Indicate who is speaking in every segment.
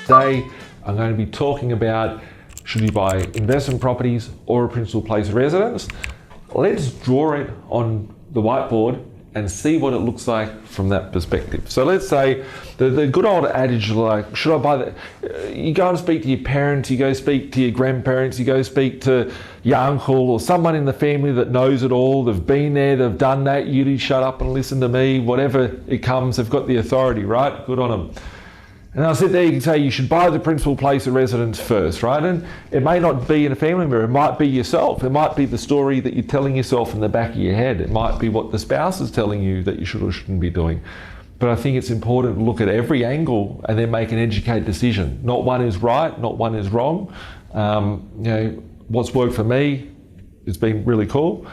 Speaker 1: Today, I'm going to be talking about should you buy investment properties or a principal place of residence. Let's draw it on the whiteboard and see what it looks like from that perspective. So let's say the good old adage, like, should I buy that? You go and speak to your parents, you go speak to your grandparents, you go speak to your uncle or someone in the family that knows it all. They've been there, they've done that. You shut up and listen to me. Whatever it comes, they've got the authority, right? Good on them. And I'll sit there and say you should buy the principal place of residence first, right? And it may not be in a family member, it might be yourself. It might be the story that you're telling yourself in the back of your head. It might be what the spouse is telling you that you should or shouldn't be doing. But I think it's important to look at every angle and then make an educated decision. Not one is right, not one is wrong. What's worked for me has been really cool.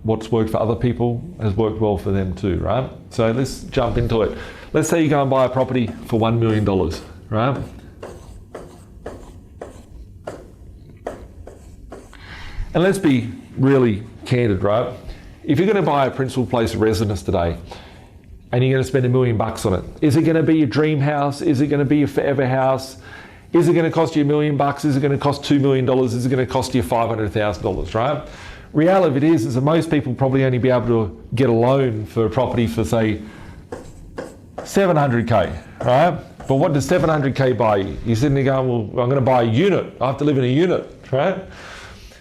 Speaker 1: What's worked for other people has worked well for them too, right? So let's jump into it. Let's say you go and buy a property for $1 million, right? And let's be really candid, right? If you're going to buy a principal place of residence today and you're going to spend $1 million on it, is it going to be your dream house? Is it going to be your forever house? Is it going to cost you $1 million? Is it going to cost $2 million? Is it going to cost you $500,000, right? Reality of it is that most people probably only be able to get a loan for a property for, say, $700K, right? But what does $700K buy you? You're sitting there going, well, I'm going to buy a unit. I have to live in a unit, right?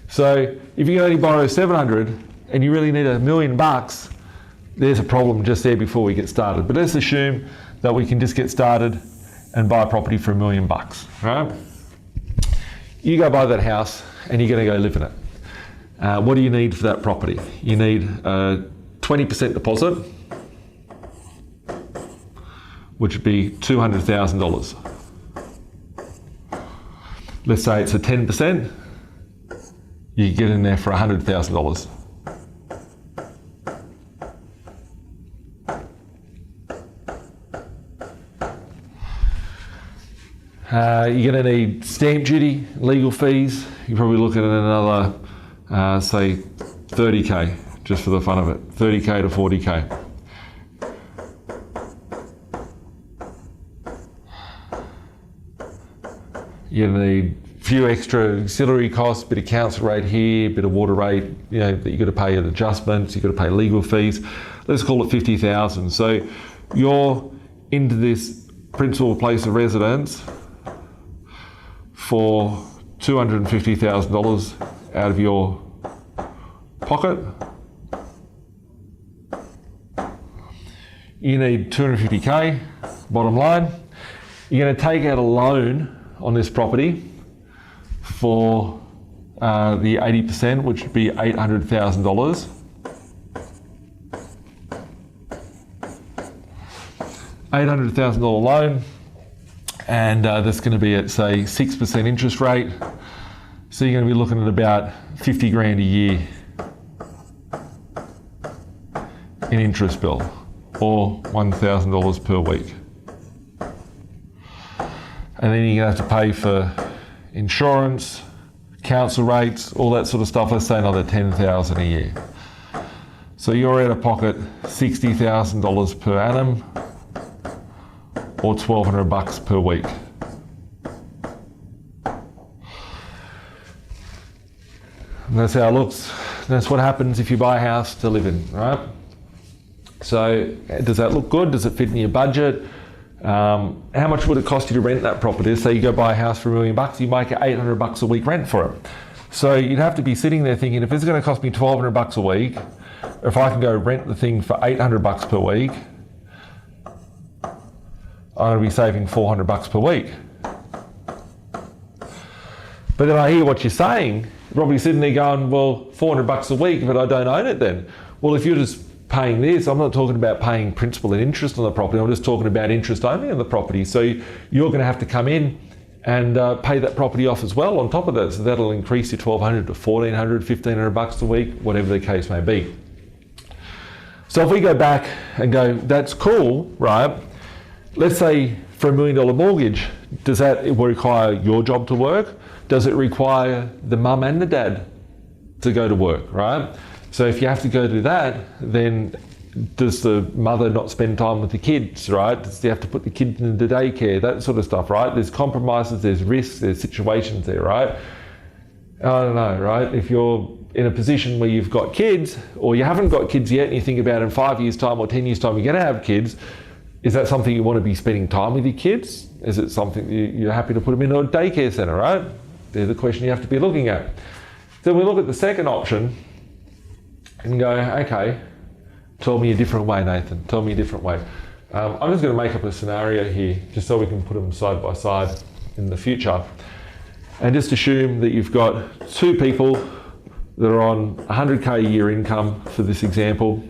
Speaker 1: So if you can only borrow 700 and you really need $1 million, there's a problem just there before we get started. But let's assume that we can just get started and buy a property for $1 million, right? You go buy that house and you're going to go live in it. What do you need for that property? You need a 20% deposit, which would be $200,000. Let's say it's a 10%, you get in there for $100,000. You're going to need stamp duty, legal fees. You're probably looking at another, say, 30K, just for the fun of it, 30K to 40K. You're going to need a few extra auxiliary costs, bit of council rate here, bit of water rate, that you've got to pay at adjustments, you've got to pay legal fees. Let's call it $50,000. So you're into this principal place of residence for $250,000 out of your pocket. You need 250K, bottom line. You're going to take out a loan on this property for the 80%, which would be $800,000. $800,000 loan, and that's going to be at, say, 6% interest rate. So you're going to be looking at about 50 grand a year in interest bill, or $1,000 per week. And then you're going to have to pay for insurance, council rates, all that sort of stuff. Let's say another $10,000 a year. So you're out of pocket $60,000 per annum, or $1,200 per week. And that's how it looks. That's what happens if you buy a house to live in, right? So does that look good? Does it fit in your budget? How much would it cost you to rent that property? Say you go buy a house for $1 million, you make $800 a week rent for it. So you'd have to be sitting there thinking, if it's going to cost me $1,200 a week, if I can go rent the thing for $800 per week, I'm going to be saving $400 per week. But then I hear what you're saying. You're probably sitting there going, well, $400 a week, but I don't own it then. Well, if you're just paying this, I'm not talking about paying principal and interest on the property, I'm just talking about interest only on the property. So you're going to have to come in and pay that property off as well on top of that. So that'll increase your $1,200 to $1,400, $1,500 a week, whatever the case may be. So if we go back and go, that's cool, right? Let's say for $1 million mortgage, does that require your job to work? Does it require the mum and the dad to go to work, right? So if you have to go do that, then does the mother not spend time with the kids, right? Does she have to put the kids into daycare? That sort of stuff, right? There's compromises, there's risks, there's situations there, right? I don't know, right? If you're in a position where you've got kids, or you haven't got kids yet, and you think about in 5 years' time or 10 years' time you're going to have kids, is that something you want to be spending time with your kids? Is it something you're happy to put them into a daycare centre, right? They're the question you have to be looking at. So we look at the second option and go, okay, tell me a different way, Nathan. Tell me a different way. I'm just going to make up a scenario here, just so we can put them side by side in the future. And just assume that you've got two people that are on 100K a year income for this example.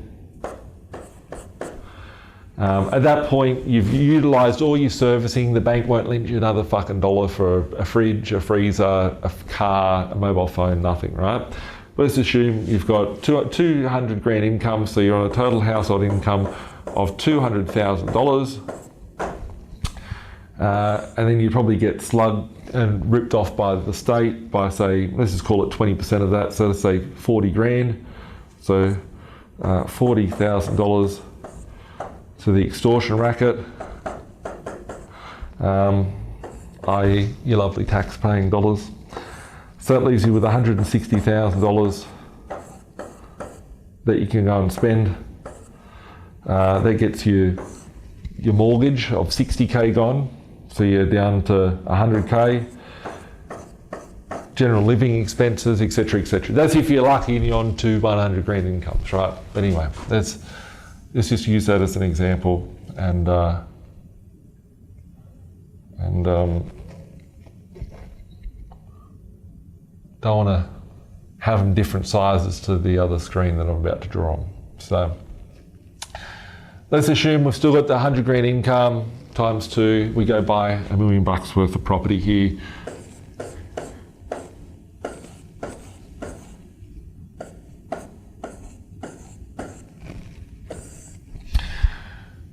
Speaker 1: At that point, you've utilised all your servicing. The bank won't lend you another fucking dollar for a fridge, a freezer, a car, a mobile phone, nothing, right? Let's assume you've got 200 grand income, so you're on a total household income of $200,000. And then you probably get slugged and ripped off by the state by, say, let's just call it 20% of that, so let's say 40 grand. So $40,000 to the extortion racket, i.e. your lovely tax-paying dollars. So that leaves you with $160,000 that you can go and spend. That gets you your mortgage of 60K gone, so you're down to 100K. General living expenses, etc., etc. That's if you're lucky and you're on 100 grand incomes, right? But anyway, let's just use that as an example, and don't want to have them different sizes to the other screen that I'm about to draw on. So let's assume we've still got the 100 grand income times 2. We go buy $1 million worth of property here.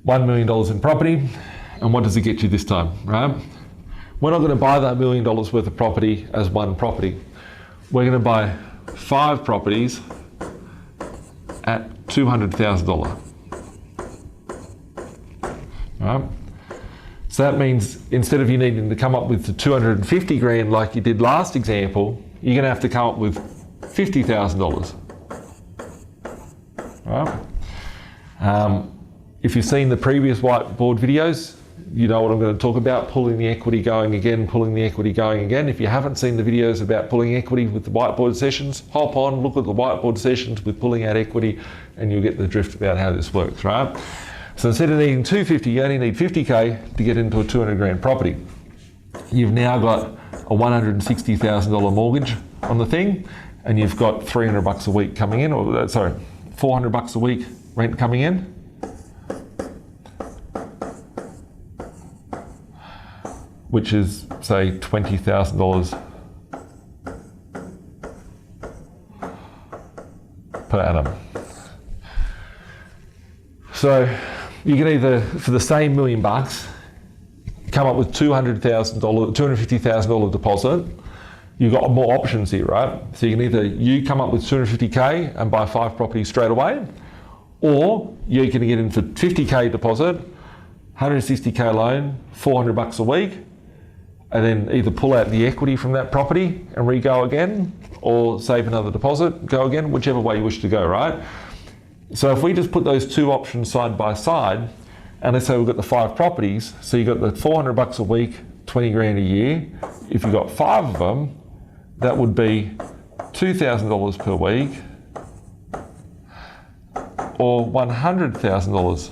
Speaker 1: $1 million in property, and what does it get you this time, right? We're not going to buy that $1 million worth of property as one property. We're going to buy 5 properties at $200,000. Right? So that means instead of you needing to come up with the 250 grand like you did last example, you're going to have to come up with $50,000. Right? If you've seen the previous whiteboard videos, you know what I'm going to talk about, pulling the equity going again, pulling the equity going again. If you haven't seen the videos about pulling equity with the whiteboard sessions, hop on, look at the whiteboard sessions with pulling out equity, and you'll get the drift about how this works, right? So instead of needing 250, you only need 50K to get into a 200 grand property. You've now got a $160,000 mortgage on the thing, and you've got $300 a week coming in, or sorry, $400 a week rent coming in. Which is, say, $20,000 per annum. So you can either, for the same $1 million, come up with $250,000 deposit. You've got more options here, right? So you can either come up with 250K and buy 5 properties straight away, or you can get in for 50K deposit, 160K loan, $400 a week, and then either pull out the equity from that property and re-go again, or save another deposit, go again, whichever way you wish to go, right? So if we just put those 2 options side by side, and let's say we've got the 5 properties, so you've got the $400 a week, 20 grand a year. If you've got 5 of them, that would be $2,000 per week, or $100,000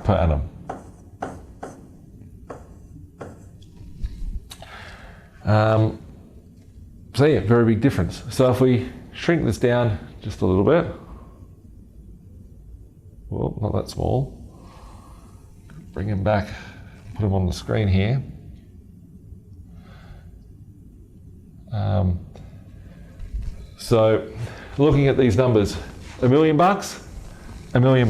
Speaker 1: per annum. So yeah, very big difference. So if we shrink this down just a little bit, well, not that small, bring him back, put him on the screen here. So looking at these numbers, $1 million, $1 million,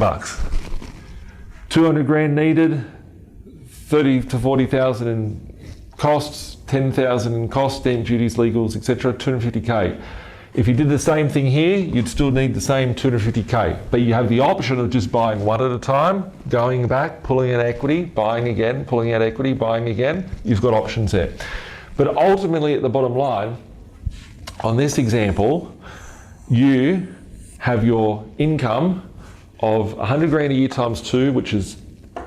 Speaker 1: 200 grand needed, 30 to 40,000 in costs, 10,000 in costs, stamp duties, legals, etc., 250K. If you did the same thing here, you'd still need the same 250k, but you have the option of just buying one at a time, going back, pulling out equity, buying again, pulling out equity, buying again. You've got options there. But ultimately at the bottom line, on this example, you have your income of 100 grand a year times 2, which is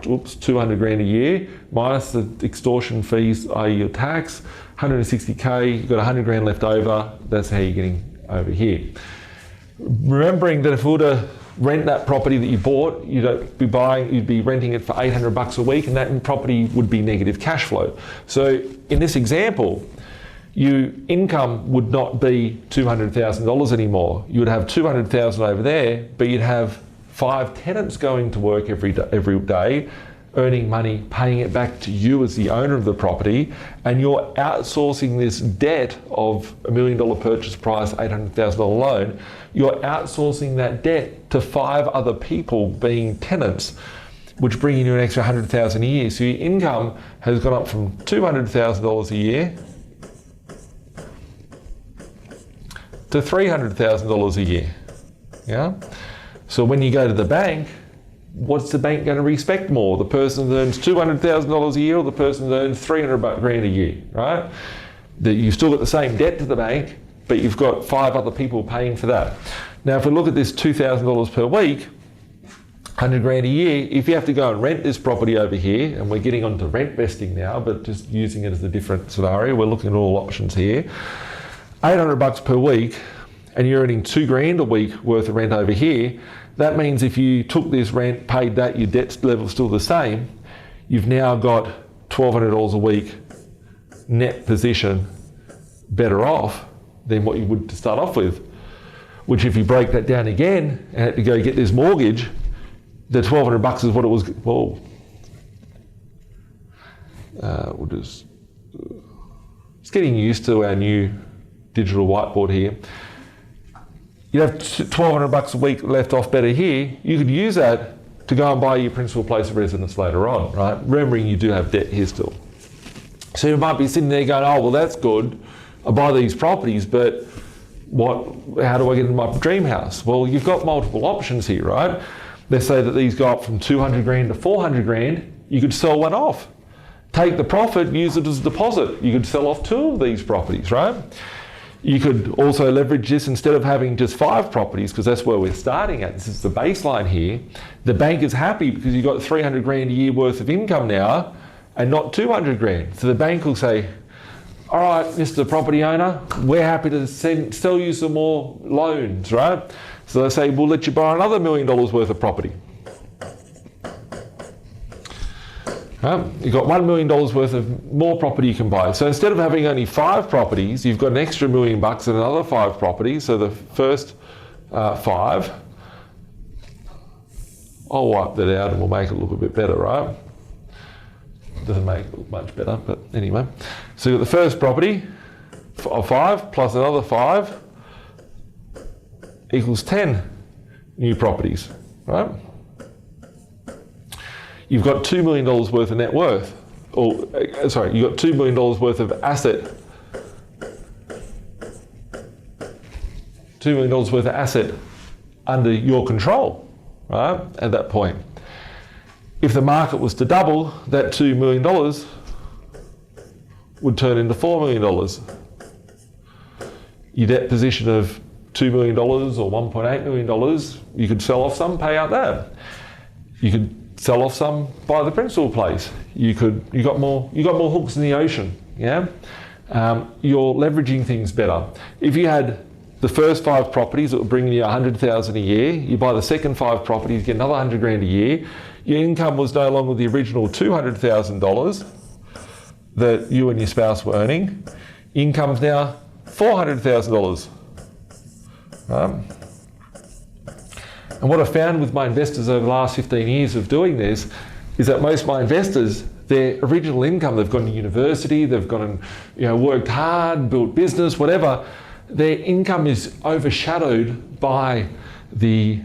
Speaker 1: 200 grand a year, minus the extortion fees, i.e. your tax, 160k, you've got 100 grand left over. That's how you're getting over here. Remembering that if we were to rent that property that you bought, you'd be renting it for 800 bucks a week, and that property would be negative cash flow. So in this example, your income would not be $200,000 anymore. You would have 200,000 over there, but you'd have 5 tenants going to work every day, earning money, paying it back to you as the owner of the property, and you're outsourcing this debt of $1 million purchase price, $800,000 loan. You're outsourcing that debt to 5 other people being tenants, which bring you an extra $100,000 a year. So your income has gone up from $200,000 a year to $300,000 a year. Yeah. So when you go to the bank, what's the bank going to respect more? The person that earns $200,000 a year or the person that earns 300 grand a year, right? That you've still got the same debt to the bank, but you've got 5 other people paying for that. Now, if we look at this $2,000 per week, 100 grand a year, if you have to go and rent this property over here, and we're getting onto rent vesting now, but just using it as a different scenario, we're looking at all options here. 800 bucks per week, and you're earning 2 grand a week worth of rent over here. That means if you took this rent, paid that, your debt level's still the same, you've now got $1,200 a week net position better off than what you would to start off with. Which if you break that down again and had to go get this mortgage, the 1,200 bucks is what it was. Well, we'll just getting used to our new digital whiteboard here. You have 1,200 bucks a week left off better here. You could use that to go and buy your principal place of residence later on, right? Remembering you do have debt here still. So you might be sitting there going, oh, well, that's good. I buy these properties, but how do I get into my dream house? Well, you've got multiple options here, right? Let's say that these go up from 200 grand to 400 grand. You could sell one off. Take the profit, use it as a deposit. You could sell off 2 of these properties, right? You could also leverage this instead of having just 5 properties, because that's where we're starting at. This is the baseline here. The bank is happy because you've got 300 grand a year worth of income now and not 200 grand. So the bank will say, all right, Mr. Property Owner, we're happy to sell you some more loans, right? So they say, we'll let you borrow another $1 million worth of property. You've got $1 million worth of more property you can buy. So instead of having only 5 properties, you've got an extra $1 million and another 5 properties. So the first 5, I'll wipe that out and we'll make it look a bit better, right? Doesn't make it look much better, but anyway. So you've got the first property of 5 plus another 5 equals 10 new properties, right? You've got $2 million worth of net worth, you've got $2 million worth of asset. $2 million worth of asset under your control, right? At that point. If the market was to double, that $2 million would turn into $4 million. Your debt position of $2 million or $1.8 million, you could sell off some, pay out that. You could sell off some, buy the principal place. You got more hooks in the ocean. Yeah, you're leveraging things better. If you had the first 5 properties that were bringing you $100,000 a year, you buy the second 5 properties, get another 100 grand a year. Your income was no longer the original $200,000 that you and your spouse were earning. Income's now $400,000. And what I've found with my investors over the last 15 years of doing this is that most of my investors, their original income, they've gone to university, they've gone and worked hard, built business, whatever, their income is overshadowed by the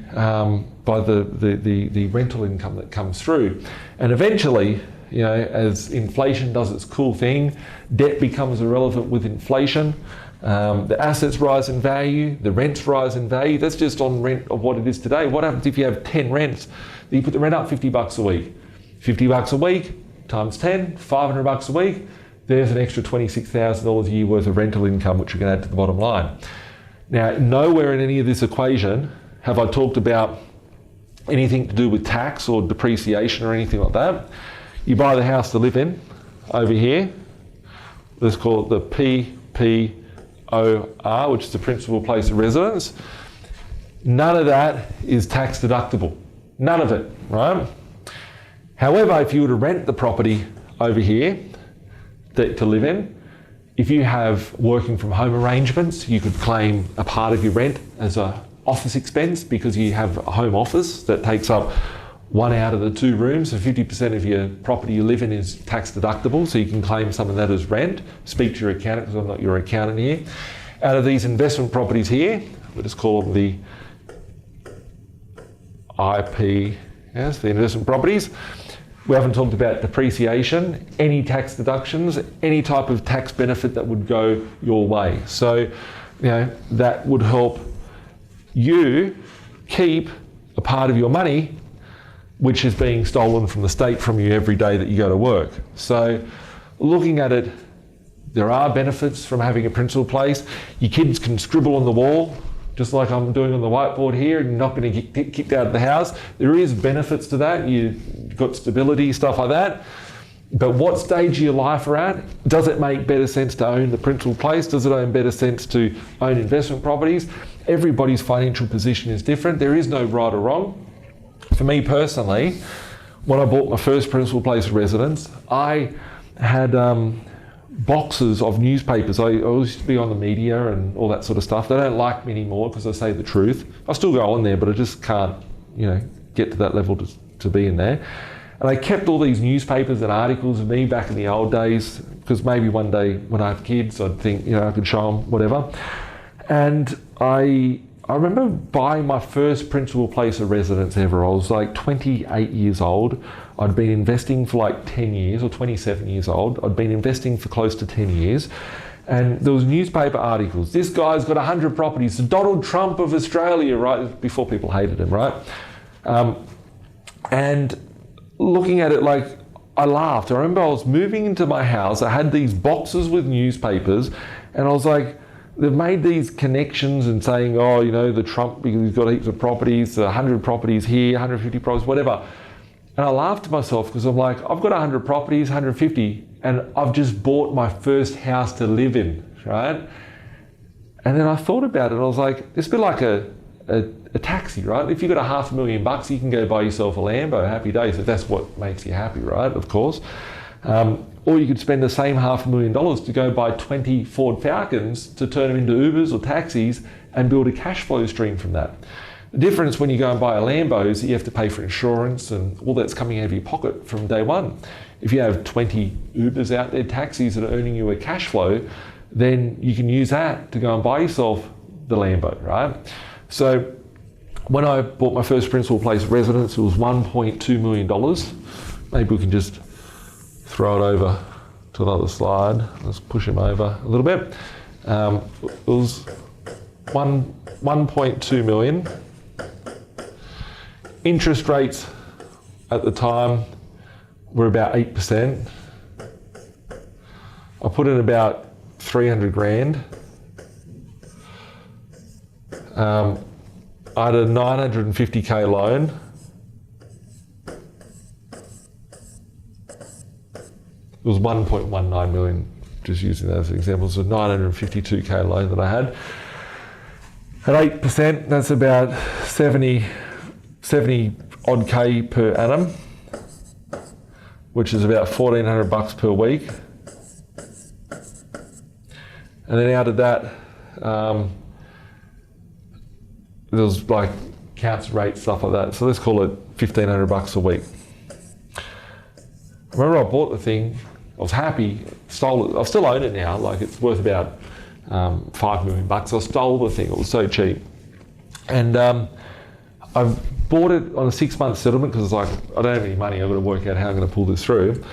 Speaker 1: rental income that comes through. And eventually, as inflation does its cool thing, debt becomes irrelevant with inflation. The assets rise in value, the rents rise in value. That's just on rent of what it is today. What happens if you have 10 rents? You put the rent up $50 a week. $50 a week times 10, $500 a week. There's an extra $26,000 a year worth of rental income, which you can add to the bottom line. Now, nowhere in any of this equation have I talked about anything to do with tax or depreciation or anything like that. You buy the house to live in over here. Let's call it the PPOR, which is the principal place of residence. None of that is tax deductible. None of it, right? However, if you were to rent the property over here to live in, if you have working from home arrangements, you could claim a part of your rent as an office expense because you have a home office that takes up 1 out of the 2 rooms. So 50% of your property you live in is tax deductible, so you can claim some of that as rent. Speak to your accountant, because I'm not your accountant here. Out of these investment properties here, we'll just call them the IP, yes, the investment properties. We haven't talked about depreciation, any tax deductions, any type of tax benefit that would go your way. So, that would help you keep a part of your money which is being stolen from the state from you every day that you go to work. So, looking at it, there are benefits from having a principal place. Your kids can scribble on the wall, just like I'm doing on the whiteboard here, and you're not going to get kicked out of the house. There is benefits to that. You've got stability, stuff like that. But what stage of your life are at? Does it make better sense to own the principal place? Does it make better sense to own investment properties? Everybody's financial position is different. There is no right or wrong. For me personally, when I bought my first principal place of residence, I had boxes of newspapers. I used to be on the media and all that sort of stuff. They don't like me anymore because I say the truth. I still go on there, but I just can't, get to that level to be in there. And I kept all these newspapers and articles of me back in the old days, because maybe one day when I have kids, I'd think, I could show them whatever. And I remember buying my first principal place of residence ever. I was like 28 years old. I'd been investing for like 10 years, or 27 years old. I'd been investing for close to 10 years. And there was newspaper articles. This guy's got 100 properties. The Donald Trump of Australia, right? Before people hated him, right? And looking at it, like, I laughed. I remember I was moving into my house. I had these boxes with newspapers, and I was like, they've made these connections and saying, the Trump, because he's got heaps of properties, 100 properties here, 150 properties, whatever. And I laughed to myself because I'm like, I've got 100 properties, 150, and I've just bought my first house to live in, right? And then I thought about it, and I was like, it's a bit like a taxi, right? If you've got $500,000, you can go buy yourself a Lambo, happy days, if that's what makes you happy, right? Of course. Or you could spend the same $500,000 to go buy 20 Ford Falcons to turn them into Ubers or taxis and build a cash flow stream from that. The difference when you go and buy a Lambo is that you have to pay for insurance and all that's coming out of your pocket from day one. If you have 20 Ubers out there, taxis that are earning you a cash flow, then you can use that to go and buy yourself the Lambo, right? So when I bought my first principal place of residence, it was $1.2 million. Maybe we can just throw it over to another slide. Let's push him over a little bit. It was 1.2 million. Interest rates at the time were about 8%. I put in about 300 grand. I had a 950k loan. It was 1.19 million, just using that as an example. So 952k loan that I had. At 8%, that's about 70 odd K per annum, which is about $1,400 per week. And then out of that, there was like council rate, stuff like that. So let's call it $1,500 a week. I remember I bought the thing, I was happy, stole it. I still own it now, like it's worth about $5 million. I stole the thing, it was so cheap. And I've bought it on a 6-month settlement because it's like, I don't have any money, I've got to work out how I'm going to pull this through.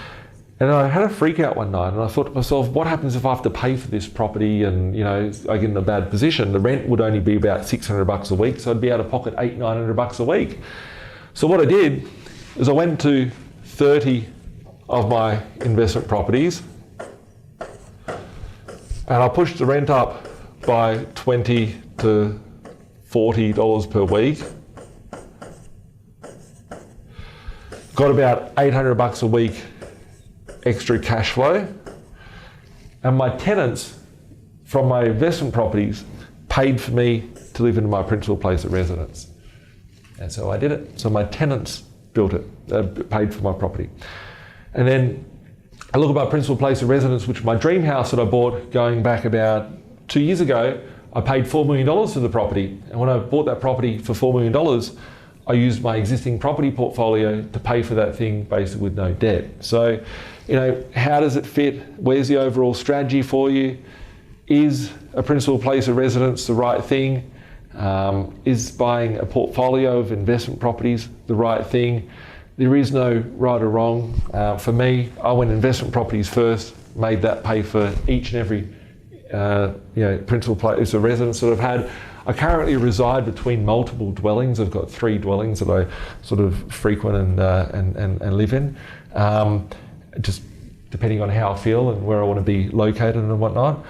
Speaker 1: And I had a freak out one night, and I thought to myself, what happens if I have to pay for this property and, you know, I get in a bad position? The rent would only be about $600 a week, so I'd be out of pocket $800-900 a week. So what I did is I went to 30 of my investment properties, and I pushed the rent up by $20 to $40 per week. Got about $800 a week extra cash flow, and my tenants from my investment properties paid for me to live in my principal place of residence. And so I did it. So my tenants built it, paid for my property. And then I look at my principal place of residence, which is my dream house that I bought going back about 2 years ago. I paid $4 million for the property. And when I bought that property for $4 million, I used my existing property portfolio to pay for that thing basically with no debt. So, you know, how does it fit? Where's the overall strategy for you? Is a principal place of residence the right thing? Is buying a portfolio of investment properties the right thing? There is no right or wrong. For me, I went investment properties first, made that pay for each and every principal place of residence that I've had. I currently reside between multiple dwellings. I've got 3 dwellings that I sort of frequent and live in, just depending on how I feel and where I want to be located and whatnot.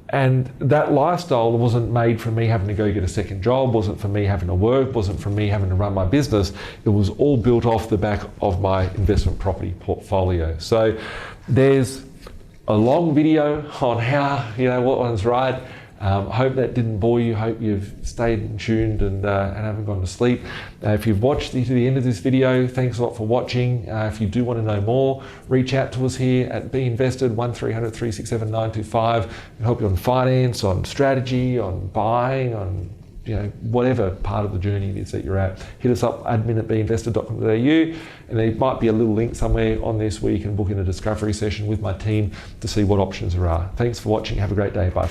Speaker 1: And that lifestyle wasn't made for me having to go get a second job, wasn't for me having to work, wasn't for me having to run my business. It was all built off the back of my investment property portfolio. So there's a long video on how, you know, what one's right. I hope that didn't bore you. Hope you've stayed tuned and haven't gone to sleep. If you've watched to the end of this video, thanks a lot for watching. If you do want to know more, reach out to us here at B.Invested, 1300 367 925. We'll help you on finance, on strategy, on buying, on, you know, whatever part of the journey it is that you're at. Hit us up, admin@binvested.com.au, and there might be a little link somewhere on this where you can book in a discovery session with my team to see what options there are. Thanks for watching. Have a great day. Bye.